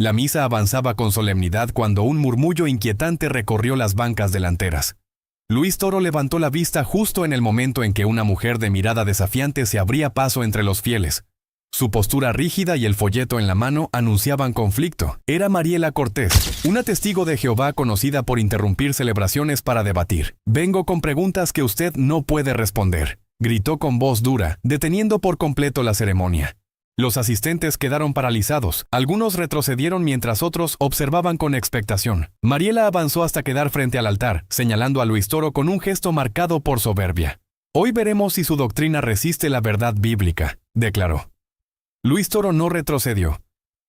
La misa avanzaba con solemnidad cuando un murmullo inquietante recorrió las bancas delanteras. Luis Toro levantó la vista justo en el momento en que una mujer de mirada desafiante se abría paso entre los fieles. Su postura rígida y el folleto en la mano anunciaban conflicto. Era Mariela Cortés, una testigo de Jehová conocida por interrumpir celebraciones para debatir. «Vengo con preguntas que usted no puede responder», gritó con voz dura, deteniendo por completo la ceremonia. Los asistentes quedaron paralizados. Algunos retrocedieron mientras otros observaban con expectación. Mariela avanzó hasta quedar frente al altar, señalando a Luis Toro con un gesto marcado por soberbia. «Hoy veremos si su doctrina resiste la verdad bíblica», declaró. Luis Toro no retrocedió.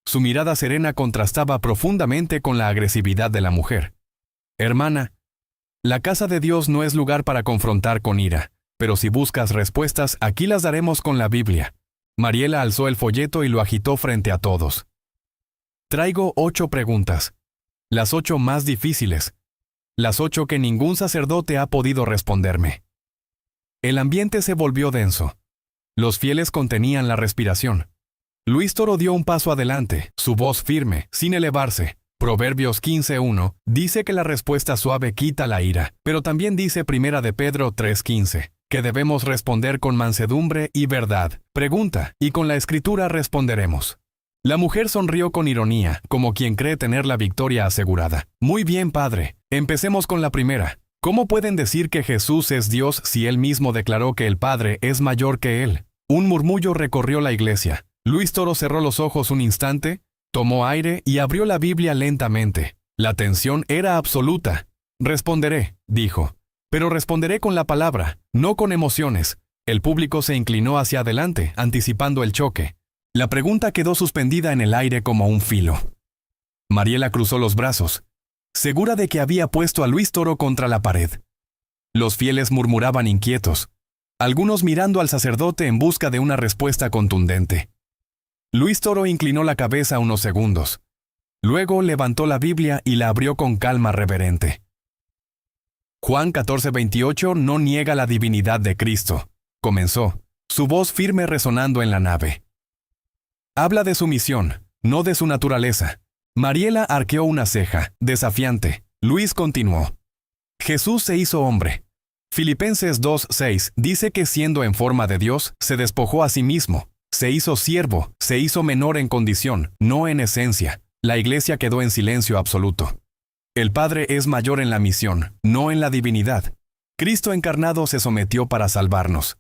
Su mirada serena contrastaba profundamente con la agresividad de la mujer. «Hermana, la casa de Dios no es lugar para confrontar con ira, pero si buscas respuestas, aquí las daremos con la Biblia». Mariela alzó el folleto y lo agitó frente a todos. «Traigo 8 preguntas. Las 8 más difíciles. Las 8 que ningún sacerdote ha podido responderme». El ambiente se volvió denso. Los fieles contenían la respiración. Luis Toro dio un paso adelante, su voz firme, sin elevarse. Proverbios 15:1 dice que la respuesta suave quita la ira, pero también dice 1 de Pedro 3:15. Que debemos responder con mansedumbre y verdad. Pregunta, y con la escritura responderemos. La mujer sonrió con ironía, como quien cree tener la victoria asegurada. «Muy bien, padre. Empecemos con la primera. ¿Cómo pueden decir que Jesús es Dios si él mismo declaró que el Padre es mayor que él?» Un murmullo recorrió la iglesia. Luis Toro cerró los ojos un instante, tomó aire y abrió la Biblia lentamente. La tensión era absoluta. «Responderé», dijo. «Pero responderé con la palabra, no con emociones». El público se inclinó hacia adelante, anticipando el choque. La pregunta quedó suspendida en el aire como un filo. Mariela cruzó los brazos, segura de que había puesto a Luis Toro contra la pared. Los fieles murmuraban inquietos, algunos mirando al sacerdote en busca de una respuesta contundente. Luis Toro inclinó la cabeza unos segundos. Luego levantó la Biblia y la abrió con calma reverente. Juan 14:28 no niega la divinidad de Cristo, comenzó, su voz firme resonando en la nave. Habla de su misión, no de su naturaleza. Mariela arqueó una ceja, desafiante. Luis continuó. Jesús se hizo hombre. Filipenses 2:6 dice que siendo en forma de Dios, se despojó a sí mismo, se hizo siervo, se hizo menor en condición, no en esencia. La iglesia quedó en silencio absoluto. El Padre es mayor en la misión, no en la divinidad. Cristo encarnado se sometió para salvarnos.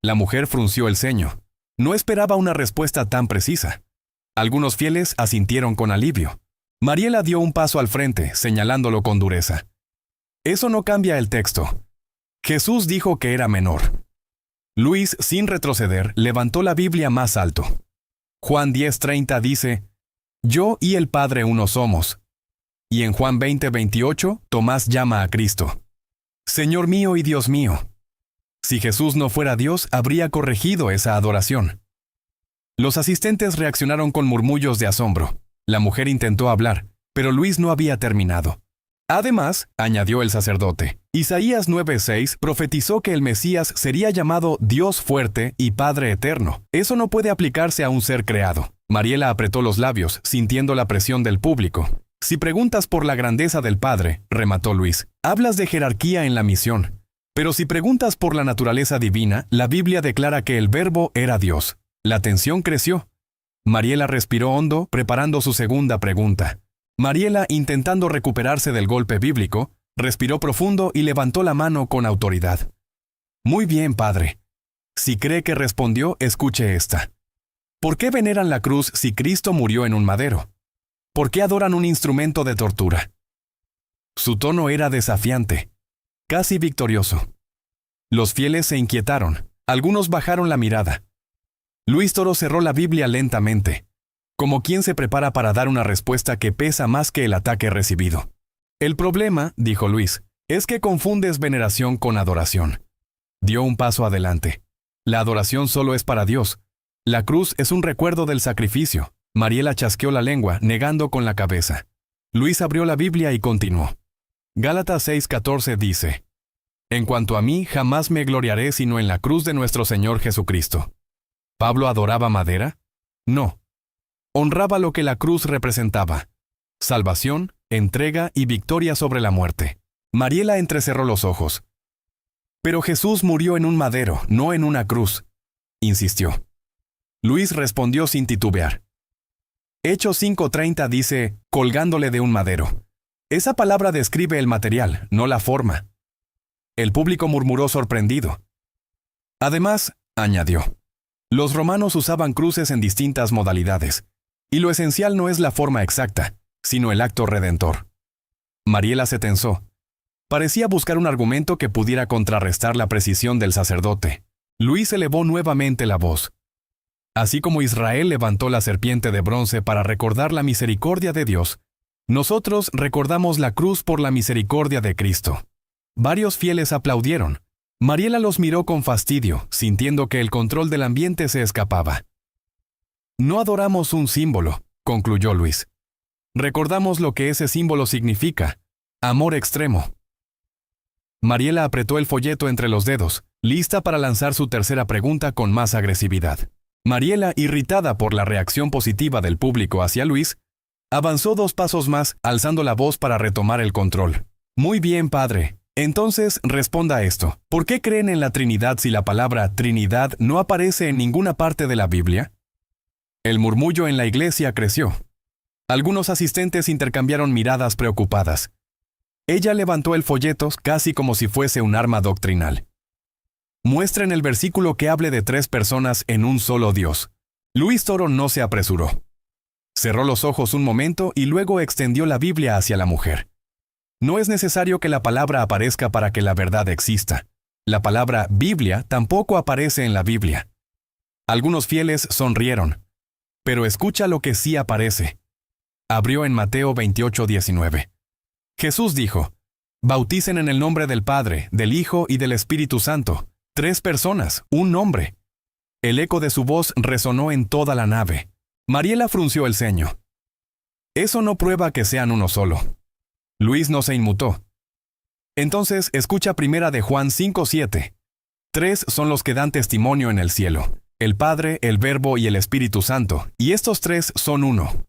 La mujer frunció el ceño. No esperaba una respuesta tan precisa. Algunos fieles asintieron con alivio. Mariela dio un paso al frente, señalándolo con dureza. Eso no cambia el texto. Jesús dijo que era menor. Luis, sin retroceder, levantó la Biblia más alto. Juan 10:30 dice, «Yo y el Padre uno somos». Y en Juan 20:28, Tomás llama a Cristo, «Señor mío y Dios mío». Si Jesús no fuera Dios, habría corregido esa adoración. Los asistentes reaccionaron con murmullos de asombro. La mujer intentó hablar, pero Luis no había terminado. Además, añadió el sacerdote, Isaías 9:6 profetizó que el Mesías sería llamado Dios fuerte y Padre eterno. Eso no puede aplicarse a un ser creado. Mariela apretó los labios, sintiendo la presión del público. Si preguntas por la grandeza del Padre, remató Luis, hablas de jerarquía en la misión. Pero si preguntas por la naturaleza divina, la Biblia declara que el Verbo era Dios. La tensión creció. Mariela respiró hondo, preparando su segunda pregunta. Mariela, intentando recuperarse del golpe bíblico, respiró profundo y levantó la mano con autoridad. Muy bien, padre. Si cree que respondió, escuche esta. ¿Por qué veneran la cruz si Cristo murió en un madero? ¿Por qué adoran un instrumento de tortura? Su tono era desafiante, casi victorioso. Los fieles se inquietaron, algunos bajaron la mirada. Luis Toro cerró la Biblia lentamente, como quien se prepara para dar una respuesta que pesa más que el ataque recibido. El problema, dijo Luis, es que confundes veneración con adoración. Dio un paso adelante. La adoración solo es para Dios. La cruz es un recuerdo del sacrificio. Mariela chasqueó la lengua, negando con la cabeza. Luis abrió la Biblia y continuó. Gálatas 6:14 dice, En cuanto a mí, jamás me gloriaré sino en la cruz de nuestro Señor Jesucristo. ¿Pablo adoraba madera? No. Honraba lo que la cruz representaba: salvación, entrega y victoria sobre la muerte. Mariela entrecerró los ojos. Pero Jesús murió en un madero, no en una cruz, insistió. Luis respondió sin titubear. Hechos 5:30 dice, colgándole de un madero. Esa palabra describe el material, no la forma. El público murmuró sorprendido. Además, añadió, los romanos usaban cruces en distintas modalidades, y lo esencial no es la forma exacta, sino el acto redentor. Mariela se tensó. Parecía buscar un argumento que pudiera contrarrestar la precisión del sacerdote. Luis elevó nuevamente la voz. Así como Israel levantó la serpiente de bronce para recordar la misericordia de Dios, nosotros recordamos la cruz por la misericordia de Cristo. Varios fieles aplaudieron. Mariela los miró con fastidio, sintiendo que el control del ambiente se escapaba. No adoramos un símbolo, concluyó Luis. Recordamos lo que ese símbolo significa: amor extremo. Mariela apretó el folleto entre los dedos, lista para lanzar su tercera pregunta con más agresividad. Mariela, irritada por la reacción positiva del público hacia Luis, avanzó 2 pasos más, alzando la voz para retomar el control. Muy bien, padre. Entonces, responda a esto. ¿Por qué creen en la Trinidad si la palabra Trinidad no aparece en ninguna parte de la Biblia? El murmullo en la iglesia creció. Algunos asistentes intercambiaron miradas preocupadas. Ella levantó el folleto casi como si fuese un arma doctrinal. Muestren el versículo que hable de 3 personas en un solo Dios. Luis Toro no se apresuró. Cerró los ojos un momento y luego extendió la Biblia hacia la mujer. No es necesario que la palabra aparezca para que la verdad exista. La palabra Biblia tampoco aparece en la Biblia. Algunos fieles sonrieron. Pero escucha lo que sí aparece. Abrió en Mateo 28:19. Jesús dijo, bauticen en el nombre del Padre, del Hijo y del Espíritu Santo. 3 personas, un nombre. El eco de su voz resonó en toda la nave. Mariela frunció el ceño. Eso no prueba que sean uno solo. Luis no se inmutó. Entonces escucha primera de Juan 5:7. 3 son los que dan testimonio en el cielo: el Padre, el Verbo y el Espíritu Santo, y estos 3 son uno.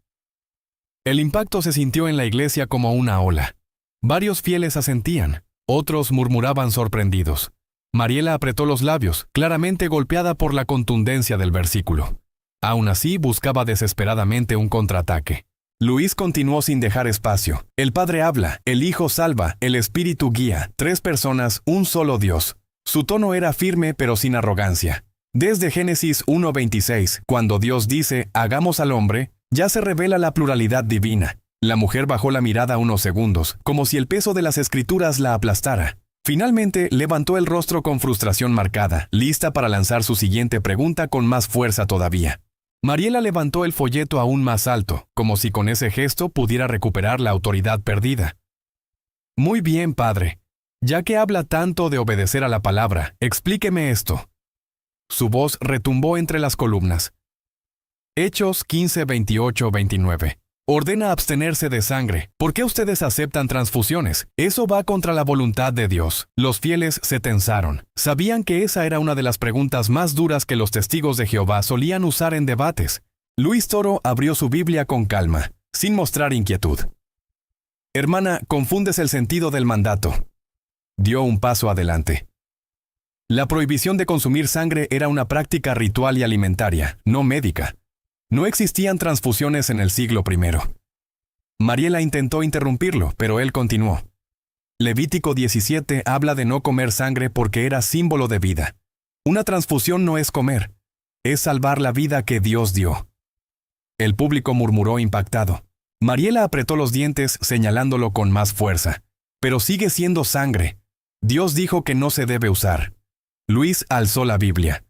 El impacto se sintió en la iglesia como una ola. Varios fieles asentían, otros murmuraban sorprendidos. Mariela apretó los labios, claramente golpeada por la contundencia del versículo. Aún así, buscaba desesperadamente un contraataque. Luis continuó sin dejar espacio. El Padre habla, el Hijo salva, el Espíritu guía, 3 personas, un solo Dios. Su tono era firme pero sin arrogancia. Desde Génesis 1:26, cuando Dios dice, hagamos al hombre, ya se revela la pluralidad divina. La mujer bajó la mirada unos segundos, como si el peso de las escrituras la aplastara. Finalmente, levantó el rostro con frustración marcada, lista para lanzar su siguiente pregunta con más fuerza todavía. Mariela levantó el folleto aún más alto, como si con ese gesto pudiera recuperar la autoridad perdida. Muy bien, padre. Ya que habla tanto de obedecer a la palabra, explíqueme esto. Su voz retumbó entre las columnas. Hechos 15:28-29. Ordena abstenerse de sangre. ¿Por qué ustedes aceptan transfusiones? Eso va contra la voluntad de Dios. Los fieles se tensaron. Sabían que esa era una de las preguntas más duras que los testigos de Jehová solían usar en debates. Luis Toro abrió su Biblia con calma, sin mostrar inquietud. Hermana, confundes el sentido del mandato. Dio un paso adelante. La prohibición de consumir sangre era una práctica ritual y alimentaria, no médica. No existían transfusiones en el siglo I. Mariela intentó interrumpirlo, pero él continuó. Levítico 17 habla de no comer sangre porque era símbolo de vida. Una transfusión no es comer, es salvar la vida que Dios dio. El público murmuró impactado. Mariela apretó los dientes señalándolo con más fuerza. Pero sigue siendo sangre. Dios dijo que no se debe usar. Luis alzó la Biblia.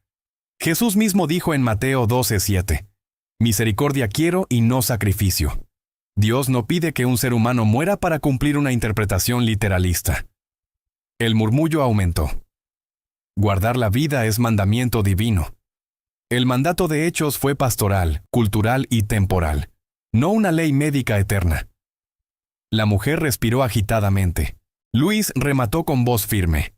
Jesús mismo dijo en Mateo 12:7. Misericordia quiero y no sacrificio. Dios no pide que un ser humano muera para cumplir una interpretación literalista. El murmullo aumentó. Guardar la vida es mandamiento divino. El mandato de Hechos fue pastoral, cultural y temporal, no una ley médica eterna. La mujer respiró agitadamente. Luis remató con voz firme.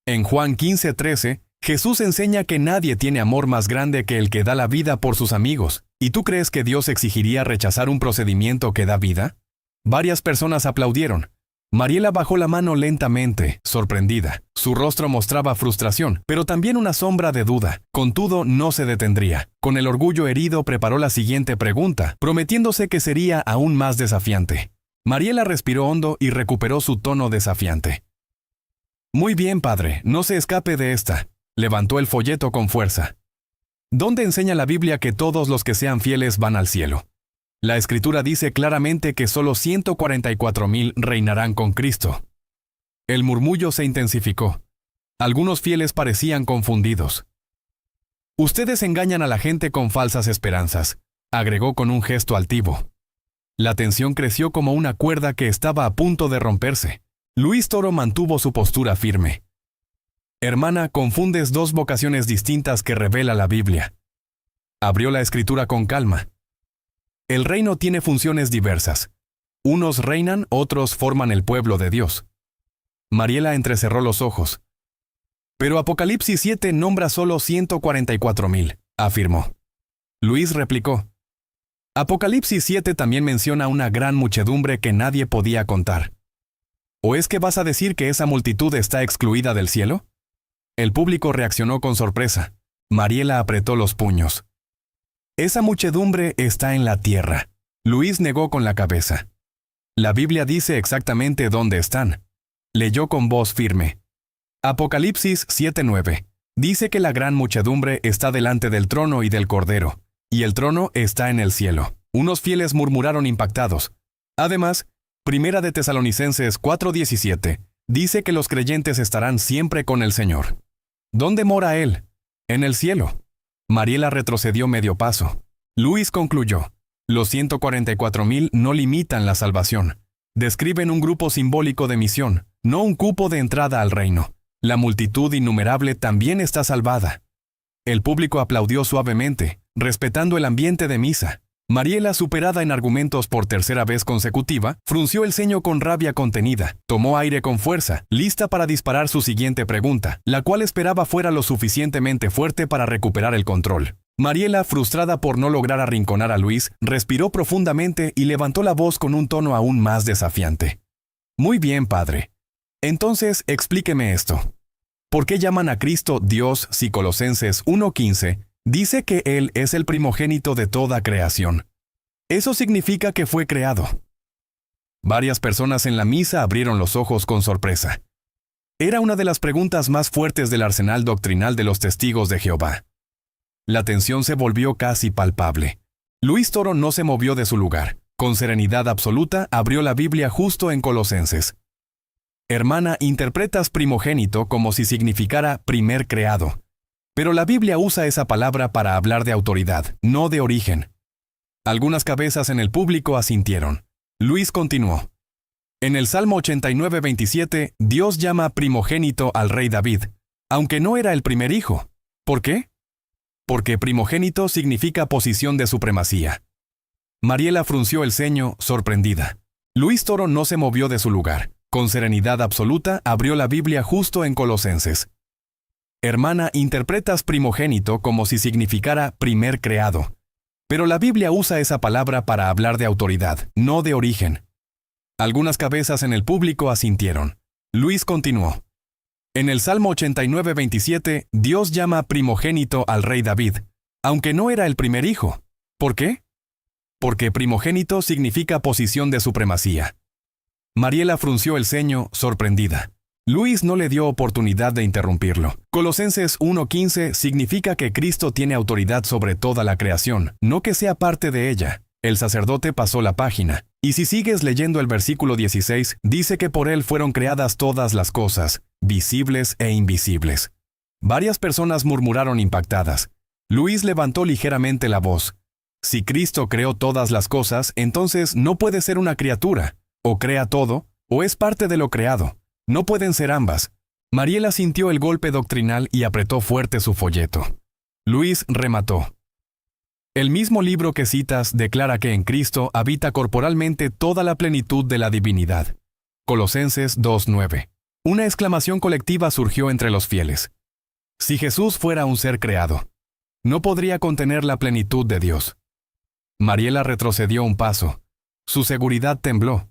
En Juan 15:13, Jesús enseña que nadie tiene amor más grande que el que da la vida por sus amigos. ¿Y tú crees que Dios exigiría rechazar un procedimiento que da vida? Varias personas aplaudieron. Mariela bajó la mano lentamente, sorprendida. Su rostro mostraba frustración, pero también una sombra de duda. Contudo, no se detendría. Con el orgullo herido, preparó la siguiente pregunta, prometiéndose que sería aún más desafiante. Mariela respiró hondo y recuperó su tono desafiante. Muy bien, padre, no se escape de esta. Levantó el folleto con fuerza. ¿Dónde enseña la Biblia que todos los que sean fieles van al cielo? La Escritura dice claramente que solo 144,000 reinarán con Cristo. El murmullo se intensificó. Algunos fieles parecían confundidos. Ustedes engañan a la gente con falsas esperanzas, agregó con un gesto altivo. La tensión creció como una cuerda que estaba a punto de romperse. Luis Toro mantuvo su postura firme. Hermana, confundes dos vocaciones distintas que revela la Biblia. Abrió la Escritura con calma. El reino tiene funciones diversas. Unos reinan, otros forman el pueblo de Dios. Mariela entrecerró los ojos. Pero Apocalipsis 7 nombra solo 144,000, afirmó. Luis replicó. Apocalipsis 7 también menciona una gran muchedumbre que nadie podía contar. ¿O es que vas a decir que esa multitud está excluida del cielo? El público reaccionó con sorpresa. Mariela apretó los puños. Esa muchedumbre está en la tierra. Luis negó con la cabeza. La Biblia dice exactamente dónde están. Leyó con voz firme. Apocalipsis 7:9. Dice que la gran muchedumbre está delante del trono y del Cordero, y el trono está en el cielo. Unos fieles murmuraron impactados. Además, Primera de Tesalonicenses 4:17 dice que los creyentes estarán siempre con el Señor. ¿Dónde mora Él? En el cielo. Mariela retrocedió medio paso. Luis concluyó. Los 144,000 no limitan la salvación. Describen un grupo simbólico de misión, no un cupo de entrada al reino. La multitud innumerable también está salvada. El público aplaudió suavemente, respetando el ambiente de misa. Mariela, superada en argumentos por tercera vez consecutiva, frunció el ceño con rabia contenida, tomó aire con fuerza, lista para disparar su siguiente pregunta, la cual esperaba fuera lo suficientemente fuerte para recuperar el control. Mariela, frustrada por no lograr arrinconar a Luis, respiró profundamente y levantó la voz con un tono aún más desafiante. Muy bien, padre. Entonces, explíqueme esto. ¿Por qué llaman a Cristo Dios si Colosenses 1:15 dice que Él es el primogénito de toda creación? Eso significa que fue creado. Varias personas en la misa abrieron los ojos con sorpresa. Era una de las preguntas más fuertes del arsenal doctrinal de los testigos de Jehová. La tensión se volvió casi palpable. Luis Toro no se movió de su lugar. Con serenidad absoluta abrió la Biblia justo en Colosenses. Hermana, interpretas primogénito como si significara primer creado. Pero la Biblia usa esa palabra para hablar de autoridad, no de origen. Algunas cabezas en el público asintieron. Luis continuó. En el Salmo 89:27, Dios llama primogénito al rey David, aunque no era el primer hijo. ¿Por qué? Porque primogénito significa posición de supremacía. Mariela frunció el ceño, sorprendida. Luis Toro no se movió de su lugar. Con serenidad absoluta abrió la Biblia justo en Colosenses. Hermana, interpretas primogénito como si significara primer creado. Pero la Biblia usa esa palabra para hablar de autoridad, no de origen. Algunas cabezas en el público asintieron. Luis continuó. En el Salmo 89:27, Dios llama primogénito al rey David, aunque no era el primer hijo. ¿Por qué? Porque primogénito significa posición de supremacía. Mariela frunció el ceño, sorprendida. Luis no le dio oportunidad de interrumpirlo. Colosenses 1:15 significa que Cristo tiene autoridad sobre toda la creación, no que sea parte de ella. El sacerdote pasó la página. Y si sigues leyendo el versículo 16, dice que por él fueron creadas todas las cosas, visibles e invisibles. Varias personas murmuraron impactadas. Luis levantó ligeramente la voz. Si Cristo creó todas las cosas, entonces no puede ser una criatura. O crea todo, o es parte de lo creado. No pueden ser ambas. Mariela sintió el golpe doctrinal y apretó fuerte su folleto. Luis remató. El mismo libro que citas declara que en Cristo habita corporalmente toda la plenitud de la divinidad. Colosenses 2:9. Una exclamación colectiva surgió entre los fieles. Si Jesús fuera un ser creado, no podría contener la plenitud de Dios. Mariela retrocedió un paso. Su seguridad tembló.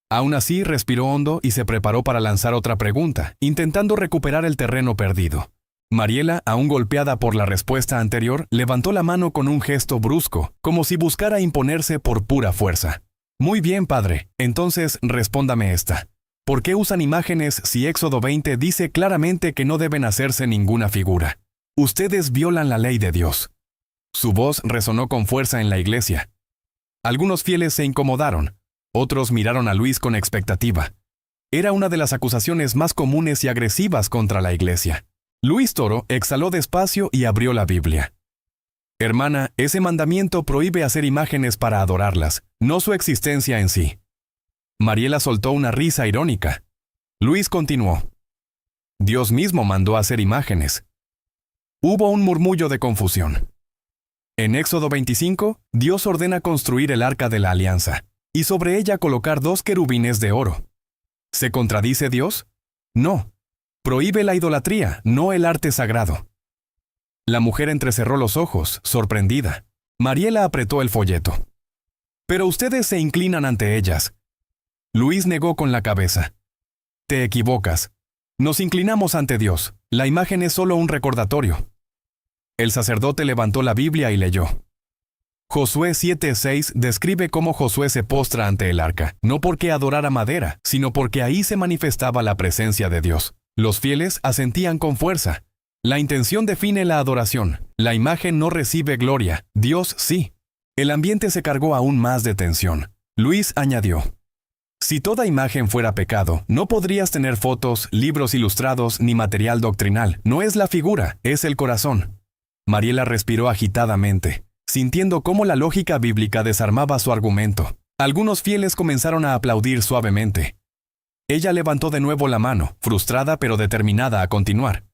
Aún así, respiró hondo y se preparó para lanzar otra pregunta, intentando recuperar el terreno perdido. Mariela, aún golpeada por la respuesta anterior, levantó la mano con un gesto brusco, como si buscara imponerse por pura fuerza. Muy bien, padre, entonces respóndame esta. ¿Por qué usan imágenes si Éxodo 20 dice claramente que no deben hacerse ninguna figura? Ustedes violan la ley de Dios. Su voz resonó con fuerza en la iglesia. Algunos fieles se incomodaron. Otros miraron a Luis con expectativa. Era una de las acusaciones más comunes y agresivas contra la iglesia. Luis Toro exhaló despacio y abrió la Biblia. Hermana, ese mandamiento prohíbe hacer imágenes para adorarlas, no su existencia en sí. Mariela soltó una risa irónica. Luis continuó. Dios mismo mandó hacer imágenes. Hubo un murmullo de confusión. En Éxodo 25, Dios ordena construir el Arca de la Alianza, y sobre ella colocar 2 querubines de oro. ¿Se contradice Dios? No. Prohíbe la idolatría, no el arte sagrado. La mujer entrecerró los ojos, sorprendida. Mariela apretó el folleto. Pero ustedes se inclinan ante ellas. Luis negó con la cabeza. Te equivocas. Nos inclinamos ante Dios. La imagen es solo un recordatorio. El sacerdote levantó la Biblia y leyó. Josué 7:6 describe cómo Josué se postra ante el arca, no porque adorara madera, sino porque ahí se manifestaba la presencia de Dios. Los fieles asentían con fuerza. La intención define la adoración. La imagen no recibe gloria, Dios sí. El ambiente se cargó aún más de tensión. Luis añadió. Si toda imagen fuera pecado, no podrías tener fotos, libros ilustrados ni material doctrinal. No es la figura, es el corazón. Mariela respiró agitadamente, sintiendo cómo la lógica bíblica desarmaba su argumento. Algunos fieles comenzaron a aplaudir suavemente. Ella levantó de nuevo la mano, frustrada pero determinada a continuar.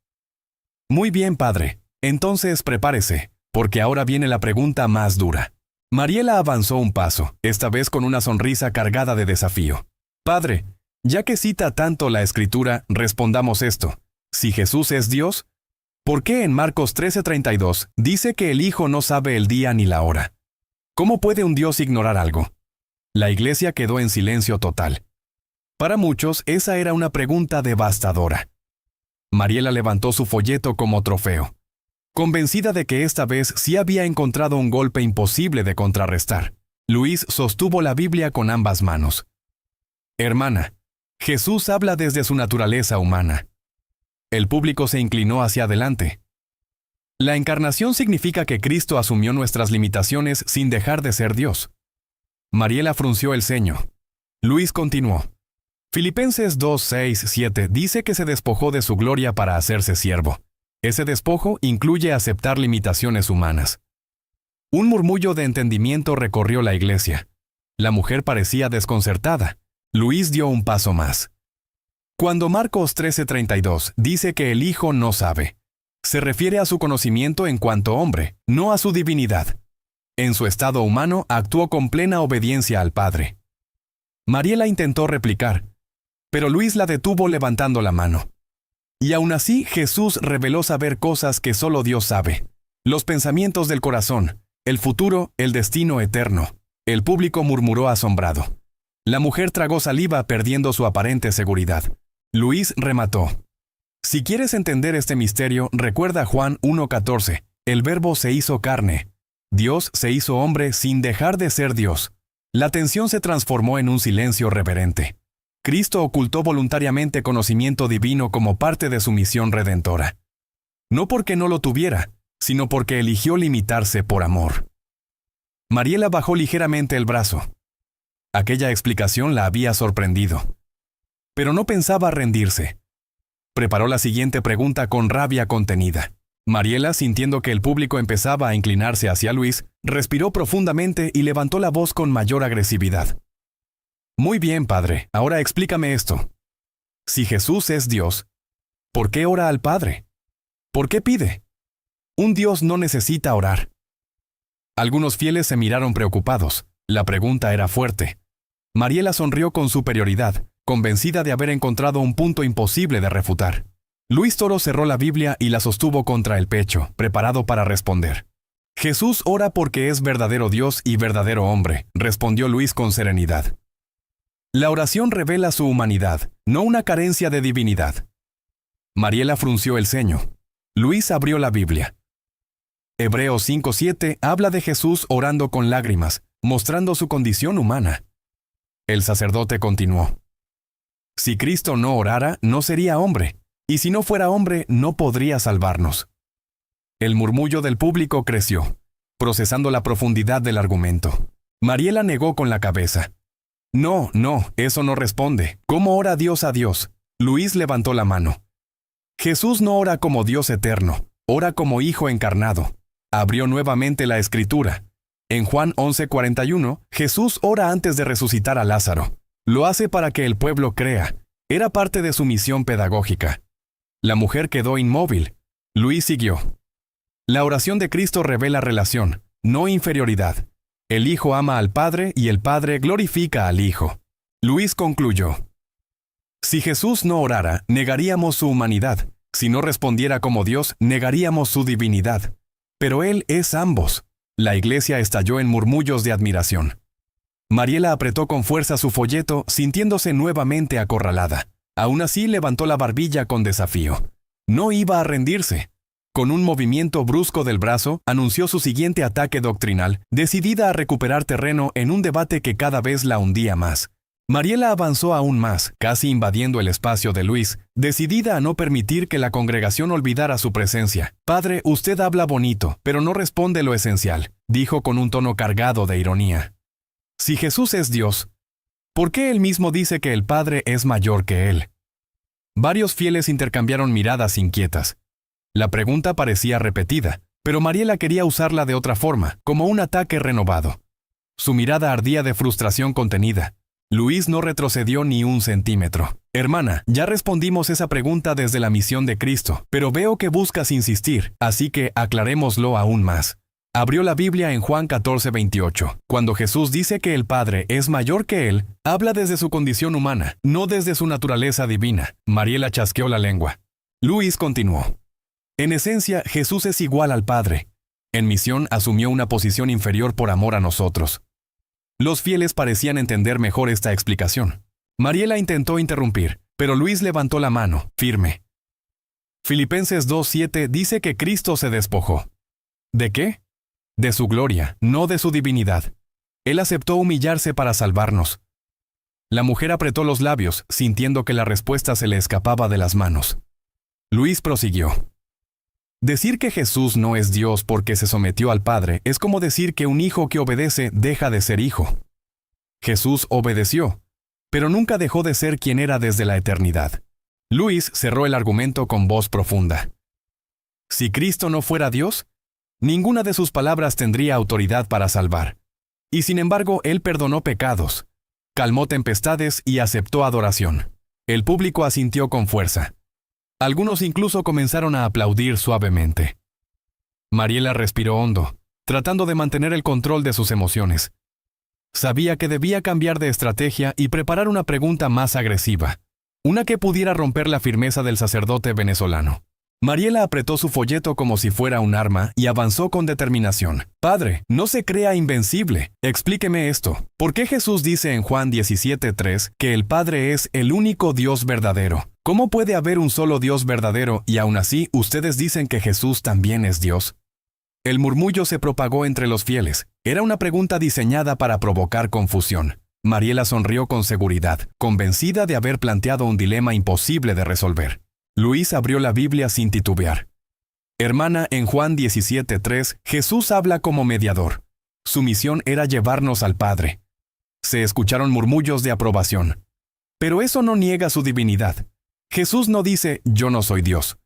Muy bien, padre. Entonces prepárese, porque ahora viene la pregunta más dura. Mariela avanzó un paso, esta vez con una sonrisa cargada de desafío. Padre, ya que cita tanto la Escritura, respondamos esto. Si Jesús es Dios, ¿por qué en Marcos 13:32 dice que el Hijo no sabe el día ni la hora? ¿Cómo puede un Dios ignorar algo? La iglesia quedó en silencio total. Para muchos, esa era una pregunta devastadora. Mariela levantó su folleto como trofeo, convencida de que esta vez sí había encontrado un golpe imposible de contrarrestar. Luis sostuvo la Biblia con ambas manos. Hermana, Jesús habla desde su naturaleza humana. El público se inclinó hacia adelante. La encarnación significa que Cristo asumió nuestras limitaciones sin dejar de ser Dios. Mariela frunció el ceño. Luis continuó. Filipenses 2:6-7 dice que se despojó de su gloria para hacerse siervo. Ese despojo incluye aceptar limitaciones humanas. Un murmullo de entendimiento recorrió la iglesia. La mujer parecía desconcertada. Luis dio un paso más. Cuando Marcos 13:32 dice que el Hijo no sabe, se refiere a su conocimiento en cuanto hombre, no a su divinidad. En su estado humano actuó con plena obediencia al Padre. Mariela intentó replicar, pero Luis la detuvo levantando la mano. Y aún así Jesús reveló saber cosas que solo Dios sabe. Los pensamientos del corazón, el futuro, el destino eterno. El público murmuró asombrado. La mujer tragó saliva perdiendo su aparente seguridad. Luis remató. Si quieres entender este misterio, recuerda Juan 1:14. El Verbo se hizo carne. Dios se hizo hombre sin dejar de ser Dios. La tensión se transformó en un silencio reverente. Cristo ocultó voluntariamente conocimiento divino como parte de su misión redentora. No porque no lo tuviera, sino porque eligió limitarse por amor. Mariela bajó ligeramente el brazo. Aquella explicación la había sorprendido. Pero no pensaba rendirse. Preparó la siguiente pregunta con rabia contenida. Mariela, sintiendo que el público empezaba a inclinarse hacia Luis, respiró profundamente y levantó la voz con mayor agresividad. Muy bien, padre, ahora explícame esto. Si Jesús es Dios, ¿por qué ora al Padre? ¿Por qué pide? Un Dios no necesita orar. Algunos fieles se miraron preocupados. La pregunta era fuerte. Mariela sonrió con superioridad, convencida de haber encontrado un punto imposible de refutar. Luis Toro cerró la Biblia y la sostuvo contra el pecho, preparado para responder. Jesús ora porque es verdadero Dios y verdadero hombre, respondió Luis con serenidad. La oración revela su humanidad, no una carencia de divinidad. Mariela frunció el ceño. Luis abrió la Biblia. Hebreos 5:7 habla de Jesús orando con lágrimas, mostrando su condición humana. El sacerdote continuó. Si Cristo no orara, no sería hombre, y si no fuera hombre, no podría salvarnos. El murmullo del público creció, procesando la profundidad del argumento. Mariela negó con la cabeza. No, eso no responde. ¿Cómo ora Dios a Dios? Luis levantó la mano. Jesús no ora como Dios eterno, ora como Hijo encarnado. Abrió nuevamente la Escritura. En Juan 11:41, Jesús ora antes de resucitar a Lázaro. Lo hace para que el pueblo crea. Era parte de su misión pedagógica. La mujer quedó inmóvil. Luis siguió. La oración de Cristo revela relación, no inferioridad. El Hijo ama al Padre y el Padre glorifica al Hijo. Luis concluyó. Si Jesús no orara, negaríamos su humanidad. Si no respondiera como Dios, negaríamos su divinidad. Pero Él es ambos. La iglesia estalló en murmullos de admiración. Mariela apretó con fuerza su folleto, sintiéndose nuevamente acorralada. Aún así levantó la barbilla con desafío. No iba a rendirse. Con un movimiento brusco del brazo, anunció su siguiente ataque doctrinal, decidida a recuperar terreno en un debate que cada vez la hundía más. Mariela avanzó aún más, casi invadiendo el espacio de Luis, decidida a no permitir que la congregación olvidara su presencia. «Padre, usted habla bonito, pero no responde lo esencial», dijo con un tono cargado de ironía. «Si Jesús es Dios, ¿por qué él mismo dice que el Padre es mayor que él?» Varios fieles intercambiaron miradas inquietas. La pregunta parecía repetida, pero Mariela quería usarla de otra forma, como un ataque renovado. Su mirada ardía de frustración contenida. Luis no retrocedió ni un centímetro. «Hermana, ya respondimos esa pregunta desde la misión de Cristo, pero veo que buscas insistir, así que aclarémoslo aún más». Abrió la Biblia en Juan 14:28. Cuando Jesús dice que el Padre es mayor que él, habla desde su condición humana, no desde su naturaleza divina. Mariela chasqueó la lengua. Luis continuó. En esencia, Jesús es igual al Padre. En misión asumió una posición inferior por amor a nosotros. Los fieles parecían entender mejor esta explicación. Mariela intentó interrumpir, pero Luis levantó la mano, firme. Filipenses 2:7 dice que Cristo se despojó. ¿De qué? De su gloria, no de su divinidad. Él aceptó humillarse para salvarnos. La mujer apretó los labios, sintiendo que la respuesta se le escapaba de las manos. Luis prosiguió. Decir que Jesús no es Dios porque se sometió al Padre es como decir que un hijo que obedece deja de ser hijo. Jesús obedeció, pero nunca dejó de ser quien era desde la eternidad. Luis cerró el argumento con voz profunda. Si Cristo no fuera Dios, ninguna de sus palabras tendría autoridad para salvar. Y sin embargo, Él perdonó pecados, calmó tempestades y aceptó adoración. El público asintió con fuerza. Algunos incluso comenzaron a aplaudir suavemente. Mariela respiró hondo, tratando de mantener el control de sus emociones. Sabía que debía cambiar de estrategia y preparar una pregunta más agresiva, una que pudiera romper la firmeza del sacerdote venezolano. Mariela apretó su folleto como si fuera un arma y avanzó con determinación. «Padre, no se crea invencible. Explíqueme esto. ¿Por qué Jesús dice en Juan 17:3 que el Padre es el único Dios verdadero? ¿Cómo puede haber un solo Dios verdadero y aún así ustedes dicen que Jesús también es Dios?» El murmullo se propagó entre los fieles. Era una pregunta diseñada para provocar confusión. Mariela sonrió con seguridad, convencida de haber planteado un dilema imposible de resolver. Luis abrió la Biblia sin titubear. Hermana, en Juan 17:3, Jesús habla como mediador. Su misión era llevarnos al Padre. Se escucharon murmullos de aprobación. Pero eso no niega su divinidad. Jesús no dice, yo no soy Dios.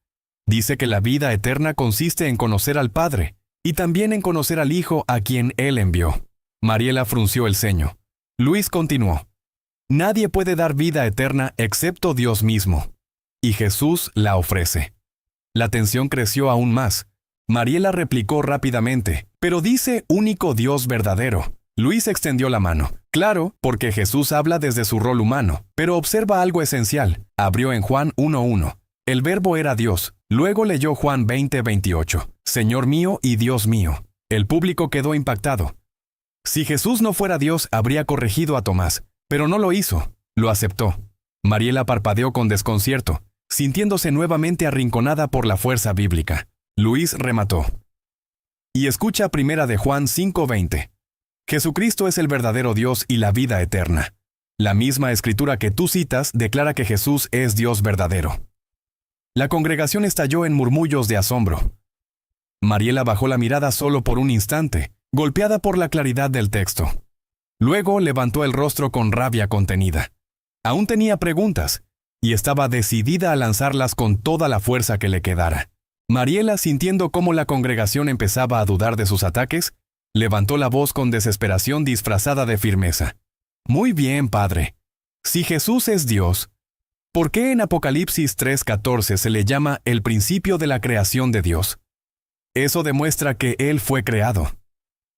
Dice que la vida eterna consiste en conocer al Padre, y también en conocer al Hijo a quien Él envió. Mariela frunció el ceño. Luis continuó. Nadie puede dar vida eterna excepto Dios mismo. Y Jesús la ofrece. La tensión creció aún más. Mariela replicó rápidamente, pero dice único Dios verdadero. Luis extendió la mano. Claro, porque Jesús habla desde su rol humano, pero observa algo esencial. Abrió en Juan 1:1. El verbo era Dios. Luego leyó Juan 20:28. Señor mío y Dios mío. El público quedó impactado. Si Jesús no fuera Dios, habría corregido a Tomás, pero no lo hizo, lo aceptó. Mariela parpadeó con desconcierto, sintiéndose nuevamente arrinconada por la fuerza bíblica. Luis remató. Y escucha 1 de Juan 5:20. Jesucristo es el verdadero Dios y la vida eterna. La misma escritura que tú citas declara que Jesús es Dios verdadero. La congregación estalló en murmullos de asombro. Mariela bajó la mirada solo por un instante, golpeada por la claridad del texto. Luego levantó el rostro con rabia contenida. Aún tenía preguntas, y estaba decidida a lanzarlas con toda la fuerza que le quedara. Mariela, sintiendo cómo la congregación empezaba a dudar de sus ataques, levantó la voz con desesperación disfrazada de firmeza. Muy bien, Padre. Si Jesús es Dios, ¿por qué en Apocalipsis 3:14 se le llama el principio de la creación de Dios? Eso demuestra que Él fue creado.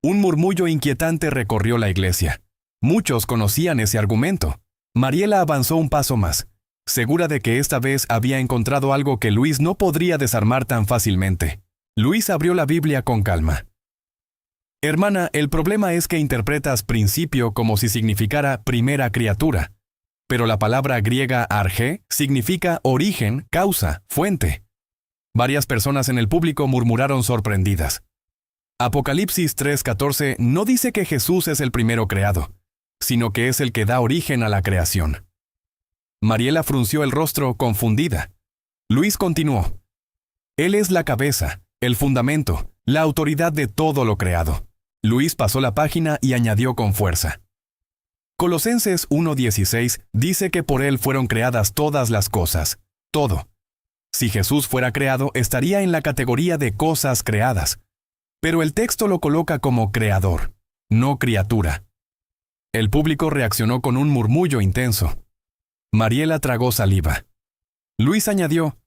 Un murmullo inquietante recorrió la iglesia. Muchos conocían ese argumento. Mariela avanzó un paso más, segura de que esta vez había encontrado algo que Luis no podría desarmar tan fácilmente. Luis abrió la Biblia con calma. Hermana, el problema es que interpretas principio como si significara primera criatura, pero la palabra griega arge significa origen, causa, fuente. Varias personas en el público murmuraron sorprendidas. Apocalipsis 3:14 no dice que Jesús es el primero creado, sino que es el que da origen a la creación. Mariela frunció el rostro, confundida. Luis continuó. Él es la cabeza, el fundamento, la autoridad de todo lo creado. Luis pasó la página y añadió con fuerza. Colosenses 1:16 dice que por él fueron creadas todas las cosas, todo. Si Jesús fuera creado, estaría en la categoría de cosas creadas. Pero el texto lo coloca como creador, no criatura. El público reaccionó con un murmullo intenso. Mariela tragó saliva. Luis añadió,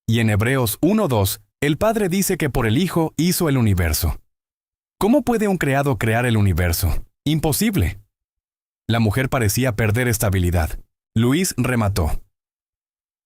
y en Hebreos 1:2, el Padre dice que por el Hijo hizo el universo. ¿Cómo puede un creado crear el universo? Imposible. La mujer parecía perder estabilidad. Luis remató.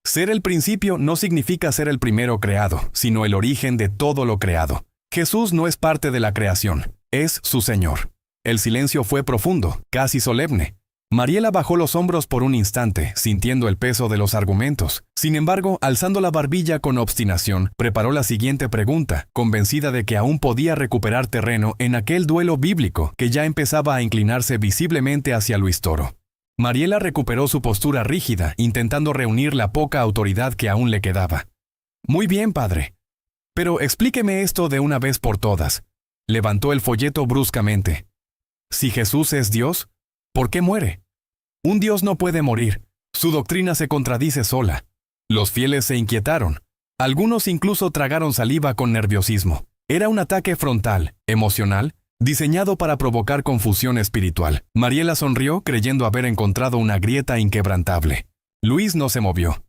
Ser el principio no significa ser el primero creado, sino el origen de todo lo creado. Jesús no es parte de la creación, es su Señor. El silencio fue profundo, casi solemne. Mariela bajó los hombros por un instante, sintiendo el peso de los argumentos. Sin embargo, alzando la barbilla con obstinación, preparó la siguiente pregunta, convencida de que aún podía recuperar terreno en aquel duelo bíblico que ya empezaba a inclinarse visiblemente hacia Luis Toro. Mariela recuperó su postura rígida, intentando reunir la poca autoridad que aún le quedaba. Muy bien, padre. Pero explíqueme esto de una vez por todas. Levantó el folleto bruscamente. Si Jesús es Dios, ¿por qué muere? Un Dios no puede morir. Su doctrina se contradice sola. Los fieles se inquietaron. Algunos incluso tragaron saliva con nerviosismo. Era un ataque frontal, emocional, diseñado para provocar confusión espiritual. Mariela sonrió, creyendo haber encontrado una grieta inquebrantable. Luis no se movió.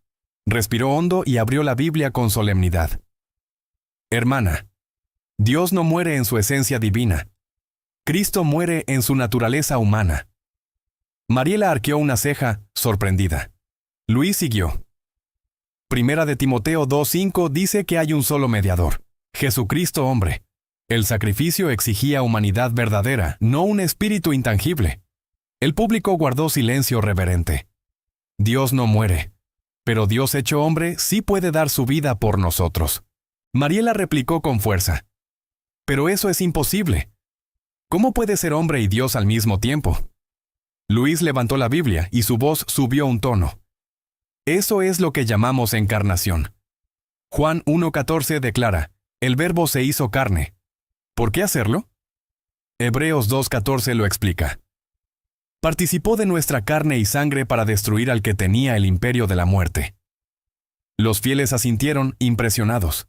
Respiró hondo y abrió la Biblia con solemnidad. Hermana, Dios no muere en su esencia divina. Cristo muere en su naturaleza humana. Mariela arqueó una ceja, sorprendida. Luis siguió. 1 de Timoteo 2:5 dice que hay un solo mediador, Jesucristo hombre. El sacrificio exigía humanidad verdadera, no un espíritu intangible. El público guardó silencio reverente. Dios no muere, pero Dios hecho hombre sí puede dar su vida por nosotros. Mariela replicó con fuerza. Pero eso es imposible. ¿Cómo puede ser hombre y Dios al mismo tiempo? Luis levantó la Biblia y su voz subió un tono. Eso es lo que llamamos encarnación. Juan 1:14 declara, el Verbo se hizo carne. ¿Por qué hacerlo? Hebreos 2:14 lo explica. Participó de nuestra carne y sangre para destruir al que tenía el imperio de la muerte. Los fieles asintieron, impresionados.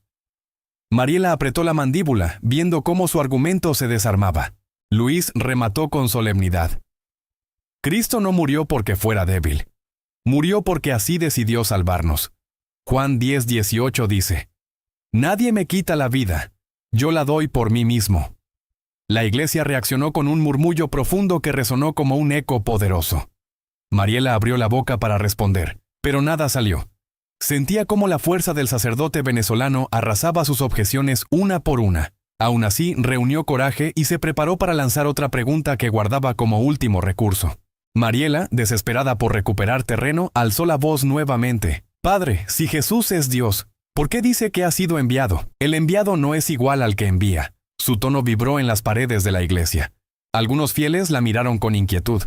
Mariela apretó la mandíbula, viendo cómo su argumento se desarmaba. Luis remató con solemnidad. Cristo no murió porque fuera débil. Murió porque así decidió salvarnos. Juan 10:18 dice, Nadie me quita la vida, yo la doy por mí mismo. La iglesia reaccionó con un murmullo profundo que resonó como un eco poderoso. Mariela abrió la boca para responder, pero nada salió. Sentía cómo la fuerza del sacerdote venezolano arrasaba sus objeciones una por una. Aún así, reunió coraje y se preparó para lanzar otra pregunta que guardaba como último recurso. Mariela, desesperada por recuperar terreno, alzó la voz nuevamente. «Padre, si Jesús es Dios, ¿por qué dice que ha sido enviado? El enviado no es igual al que envía». Su tono vibró en las paredes de la iglesia. Algunos fieles la miraron con inquietud.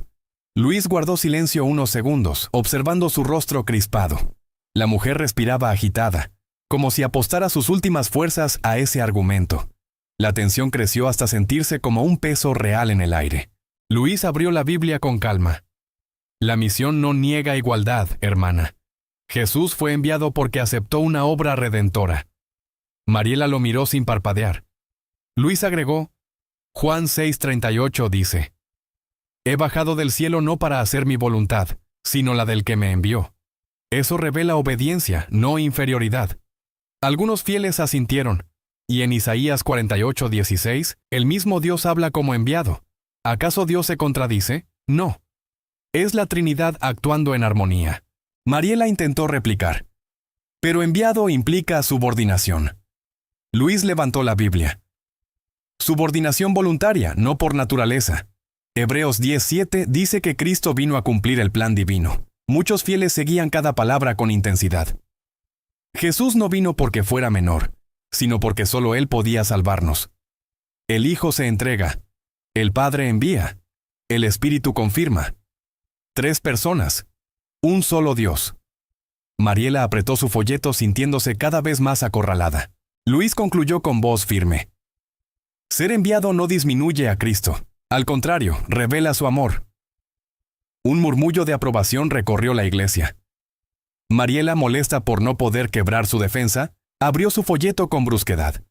Luis guardó silencio unos segundos, observando su rostro crispado. La mujer respiraba agitada, como si apostara sus últimas fuerzas a ese argumento. La tensión creció hasta sentirse como un peso real en el aire. Luis abrió la Biblia con calma. La misión no niega igualdad, hermana. Jesús fue enviado porque aceptó una obra redentora. Mariela lo miró sin parpadear. Luis agregó, Juan 6:38 dice, «He bajado del cielo no para hacer mi voluntad, sino la del que me envió». Eso revela obediencia, no inferioridad. Algunos fieles asintieron, y en Isaías 48:16, el mismo Dios habla como enviado. ¿Acaso Dios se contradice? No. Es la Trinidad actuando en armonía. Mariela intentó replicar, pero enviado implica subordinación. Luis levantó la Biblia. Subordinación voluntaria, no por naturaleza. Hebreos 10:7 dice que Cristo vino a cumplir el plan divino. Muchos fieles seguían cada palabra con intensidad. Jesús no vino porque fuera menor, sino porque solo Él podía salvarnos. El Hijo se entrega, el Padre envía, el Espíritu confirma. 3 personas, un solo Dios. Mariela apretó su folleto sintiéndose cada vez más acorralada. Luis concluyó con voz firme. Ser enviado no disminuye a Cristo. Al contrario, revela su amor. Un murmullo de aprobación recorrió la iglesia. Mariela, molesta por no poder quebrar su defensa, abrió su folleto con brusquedad.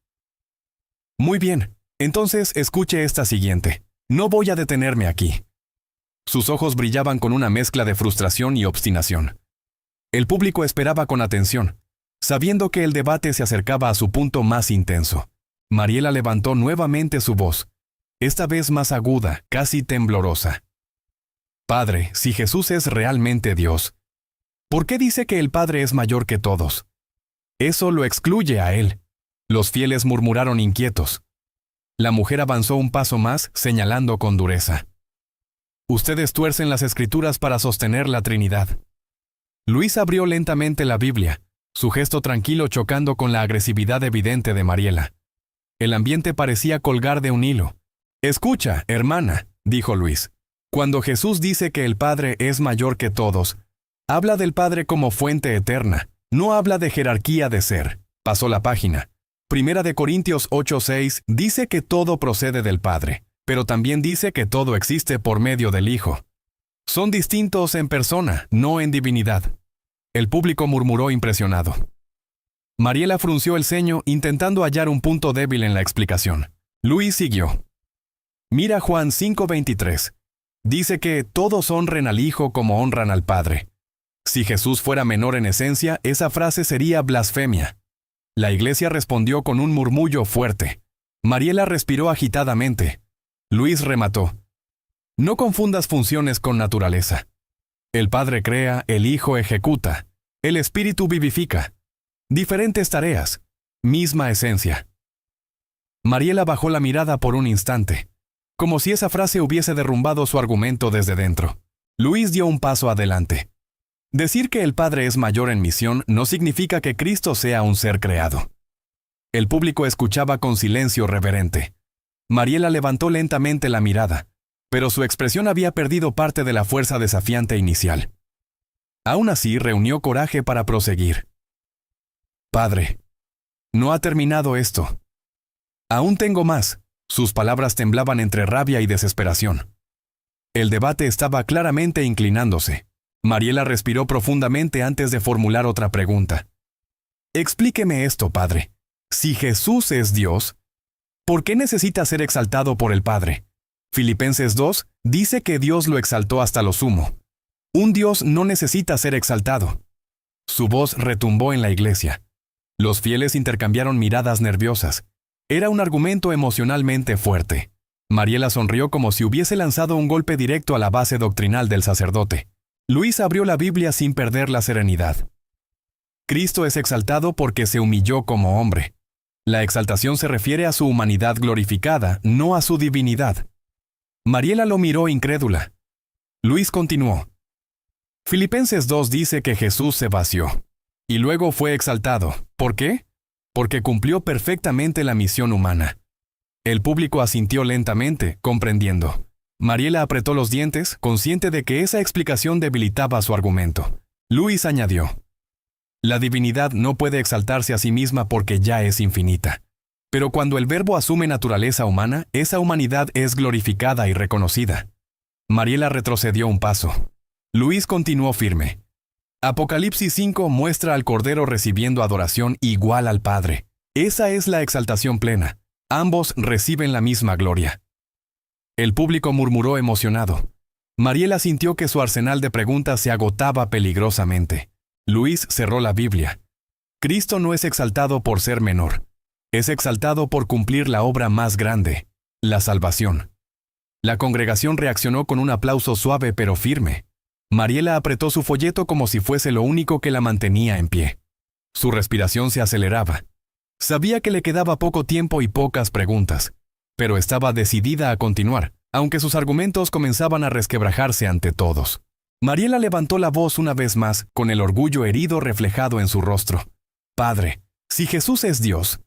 Muy bien, entonces escuche esta siguiente. No voy a detenerme aquí. Sus ojos brillaban con una mezcla de frustración y obstinación. El público esperaba con atención, sabiendo que el debate se acercaba a su punto más intenso. Mariela levantó nuevamente su voz, esta vez más aguda, casi temblorosa. Padre, si Jesús es realmente Dios, ¿por qué dice que el Padre es mayor que todos? Eso lo excluye a Él. Los fieles murmuraron inquietos. La mujer avanzó un paso más, señalando con dureza. Ustedes tuercen las Escrituras para sostener la Trinidad. Luis abrió lentamente la Biblia, su gesto tranquilo chocando con la agresividad evidente de Mariela. El ambiente parecía colgar de un hilo. Escucha, hermana, dijo Luis. Cuando Jesús dice que el Padre es mayor que todos, habla del Padre como fuente eterna, no habla de jerarquía de ser. Pasó la página. 1 Corintios 8:6 dice que todo procede del Padre, pero también dice que todo existe por medio del Hijo. Son distintos en persona, no en divinidad. El público murmuró impresionado. Mariela frunció el ceño intentando hallar un punto débil en la explicación. Luis siguió. Mira Juan 5:23. Dice que todos honren al Hijo como honran al Padre. Si Jesús fuera menor en esencia, esa frase sería blasfemia. La iglesia respondió con un murmullo fuerte. Mariela respiró agitadamente. Luis remató. No confundas funciones con naturaleza. El Padre crea, el Hijo ejecuta, el Espíritu vivifica. Diferentes tareas, misma esencia. Mariela bajó la mirada por un instante, como si esa frase hubiese derrumbado su argumento desde dentro. Luis dio un paso adelante. Decir que el Padre es mayor en misión no significa que Cristo sea un ser creado. El público escuchaba con silencio reverente. Mariela levantó lentamente la mirada, pero su expresión había perdido parte de la fuerza desafiante inicial. Aún así, reunió coraje para proseguir. Padre, no ha terminado esto. Aún tengo más. Sus palabras temblaban entre rabia y desesperación. El debate estaba claramente inclinándose. Mariela respiró profundamente antes de formular otra pregunta. Explíqueme esto, Padre. Si Jesús es Dios, ¿por qué necesita ser exaltado por el Padre? Filipenses 2 dice que Dios lo exaltó hasta lo sumo. Un Dios no necesita ser exaltado. Su voz retumbó en la iglesia. Los fieles intercambiaron miradas nerviosas. Era un argumento emocionalmente fuerte. Mariela sonrió como si hubiese lanzado un golpe directo a la base doctrinal del sacerdote. Luis abrió la Biblia sin perder la serenidad. Cristo es exaltado porque se humilló como hombre. La exaltación se refiere a su humanidad glorificada, no a su divinidad. Mariela lo miró incrédula. Luis continuó. Filipenses 2 dice que Jesús se vació y luego fue exaltado. ¿Por qué? Porque cumplió perfectamente la misión humana. El público asintió lentamente, comprendiendo. Mariela apretó los dientes, consciente de que esa explicación debilitaba su argumento. Luis añadió. La divinidad no puede exaltarse a sí misma porque ya es infinita. Pero cuando el Verbo asume naturaleza humana, esa humanidad es glorificada y reconocida. Mariela retrocedió un paso. Luis continuó firme. Apocalipsis 5 muestra al Cordero recibiendo adoración igual al Padre. Esa es la exaltación plena. Ambos reciben la misma gloria. El público murmuró emocionado. Mariela sintió que su arsenal de preguntas se agotaba peligrosamente. Luis cerró la Biblia. Cristo no es exaltado por ser menor. Es exaltado por cumplir la obra más grande, la salvación. La congregación reaccionó con un aplauso suave pero firme. Mariela apretó su folleto como si fuese lo único que la mantenía en pie. Su respiración se aceleraba. Sabía que le quedaba poco tiempo y pocas preguntas, pero estaba decidida a continuar, aunque sus argumentos comenzaban a resquebrajarse ante todos. Mariela levantó la voz una vez más, con el orgullo herido reflejado en su rostro. Padre, si Jesús es Dios,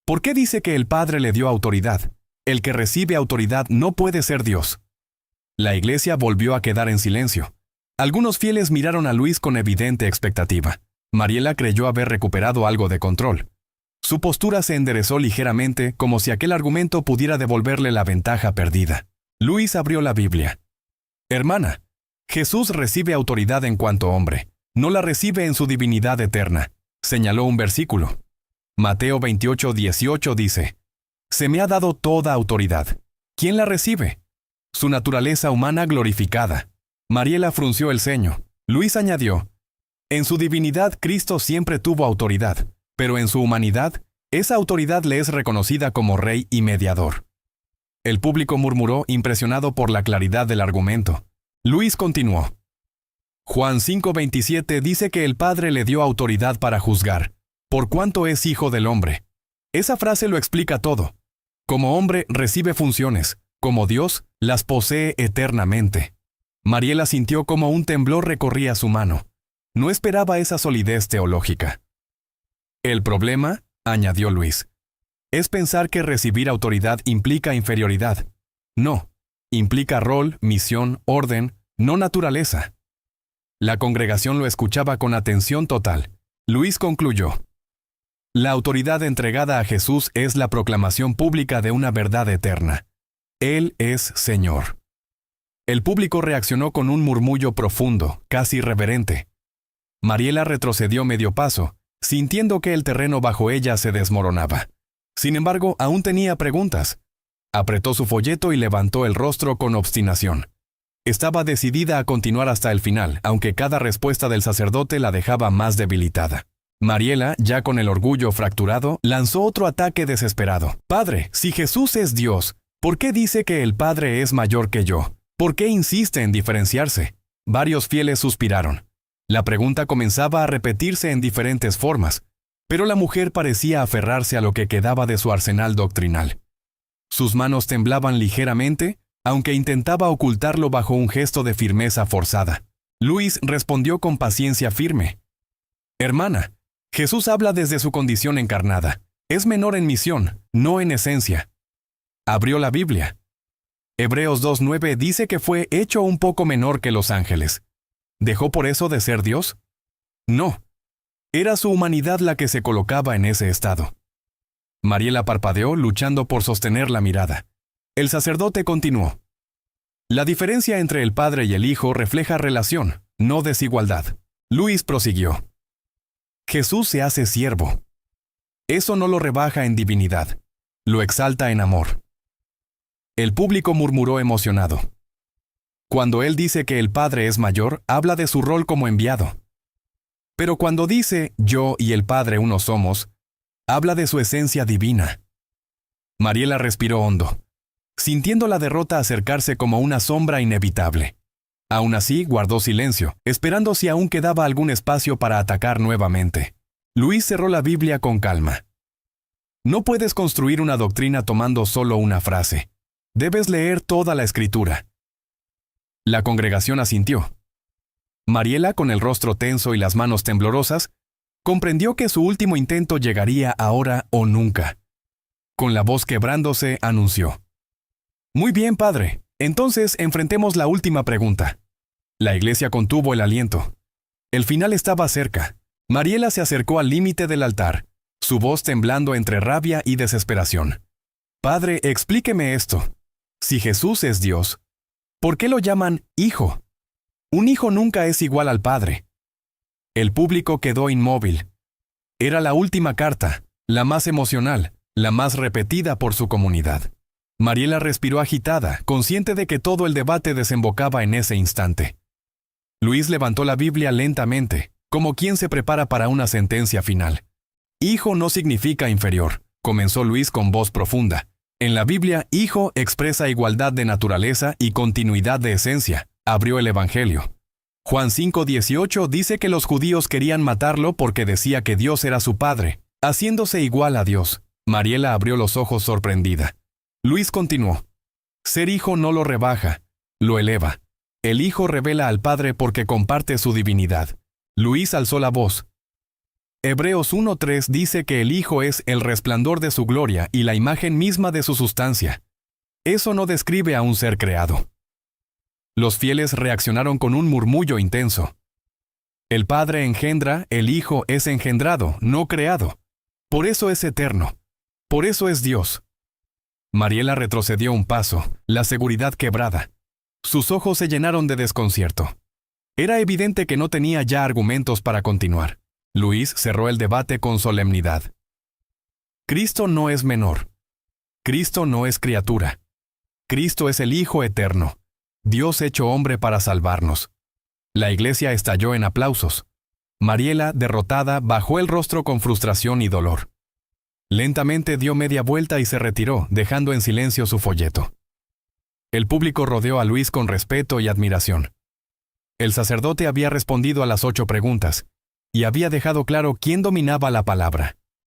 ¿por qué dice que el Padre le dio autoridad? El que recibe autoridad no puede ser Dios. La iglesia volvió a quedar en silencio. Algunos fieles miraron a Luis con evidente expectativa. Mariela creyó haber recuperado algo de control. Su postura se enderezó ligeramente, como si aquel argumento pudiera devolverle la ventaja perdida. Luis abrió la Biblia. Hermana, Jesús recibe autoridad en cuanto hombre. No la recibe en su divinidad eterna. Señaló un versículo. Mateo 28:18 dice, «Se me ha dado toda autoridad». ¿Quién la recibe? Su naturaleza humana glorificada. Mariela frunció el ceño. Luis añadió, «En su divinidad Cristo siempre tuvo autoridad, pero en su humanidad, esa autoridad le es reconocida como Rey y Mediador». El público murmuró, impresionado por la claridad del argumento. Luis continuó. Juan 5:27 dice que el Padre le dio autoridad para juzgar, por cuanto es hijo del hombre. Esa frase lo explica todo. Como hombre recibe funciones, como Dios las posee eternamente. Mariela sintió como un temblor recorría su mano. No esperaba esa solidez teológica. El problema, añadió Luis, es pensar que recibir autoridad implica inferioridad. No. Implica rol, misión, orden, no naturaleza. La congregación lo escuchaba con atención total. Luis concluyó. La autoridad entregada a Jesús es la proclamación pública de una verdad eterna. Él es Señor. El público reaccionó con un murmullo profundo, casi reverente. Mariela retrocedió medio paso, sintiendo que el terreno bajo ella se desmoronaba. Sin embargo, aún tenía preguntas. Apretó su folleto y levantó el rostro con obstinación. Estaba decidida a continuar hasta el final, aunque cada respuesta del sacerdote la dejaba más debilitada. Mariela, ya con el orgullo fracturado, lanzó otro ataque desesperado. «Padre, si Jesús es Dios, ¿por qué dice que el Padre es mayor que yo? ¿Por qué insiste en diferenciarse?» Varios fieles suspiraron. La pregunta comenzaba a repetirse en diferentes formas, pero la mujer parecía aferrarse a lo que quedaba de su arsenal doctrinal. Sus manos temblaban ligeramente, aunque intentaba ocultarlo bajo un gesto de firmeza forzada. Luis respondió con paciencia firme. «Hermana, Jesús habla desde su condición encarnada. Es menor en misión, no en esencia». Abrió la Biblia. Hebreos 2:9 dice que fue hecho un poco menor que los ángeles. ¿Dejó por eso de ser Dios? No. Era su humanidad la que se colocaba en ese estado. Mariela parpadeó, luchando por sostener la mirada. El sacerdote continuó. La diferencia entre el Padre y el Hijo refleja relación, no desigualdad. Luis prosiguió. Jesús se hace siervo. Eso no lo rebaja en divinidad, lo exalta en amor. El público murmuró emocionado. Cuando él dice que el Padre es mayor, habla de su rol como enviado. Pero cuando dice, yo y el Padre uno somos, habla de su esencia divina. Mariela respiró hondo, sintiendo la derrota acercarse como una sombra inevitable. Aún así, guardó silencio, esperando si aún quedaba algún espacio para atacar nuevamente. Luis cerró la Biblia con calma. No puedes construir una doctrina tomando solo una frase. Debes leer toda la Escritura. La congregación asintió. Mariela, con el rostro tenso y las manos temblorosas, comprendió que su último intento llegaría ahora o nunca. Con la voz quebrándose, anunció: «Muy bien, padre. Entonces enfrentemos la última pregunta». La iglesia contuvo el aliento. El final estaba cerca. Mariela se acercó al límite del altar, su voz temblando entre rabia y desesperación. «Padre, explíqueme esto. Si Jesús es Dios, ¿por qué lo llaman hijo? Un hijo nunca es igual al padre». El público quedó inmóvil. Era la última carta, la más emocional, la más repetida por su comunidad. Mariela respiró agitada, consciente de que todo el debate desembocaba en ese instante. Luis levantó la Biblia lentamente, como quien se prepara para una sentencia final. «Hijo no significa inferior», comenzó Luis con voz profunda. «En la Biblia, hijo expresa igualdad de naturaleza y continuidad de esencia», abrió el Evangelio. Juan 5:18 dice que los judíos querían matarlo porque decía que Dios era su padre, haciéndose igual a Dios. Mariela abrió los ojos sorprendida. Luis continuó: «Ser hijo no lo rebaja, lo eleva. El hijo revela al padre porque comparte su divinidad». Luis alzó la voz. Hebreos 1:3 dice que el hijo es el resplandor de su gloria y la imagen misma de su sustancia. Eso no describe a un ser creado. Los fieles reaccionaron con un murmullo intenso. El Padre engendra, el Hijo es engendrado, no creado. Por eso es eterno. Por eso es Dios. Mariela retrocedió un paso, la seguridad quebrada. Sus ojos se llenaron de desconcierto. Era evidente que no tenía ya argumentos para continuar. Luis cerró el debate con solemnidad. Cristo no es menor. Cristo no es criatura. Cristo es el Hijo eterno. Dios hecho hombre para salvarnos. La iglesia estalló en aplausos. Mariela, derrotada, bajó el rostro con frustración y dolor. Lentamente dio media vuelta y se retiró, dejando en silencio su folleto. El público rodeó a Luis con respeto y admiración. El sacerdote había respondido a las 8 preguntas, y había dejado claro quién dominaba la palabra.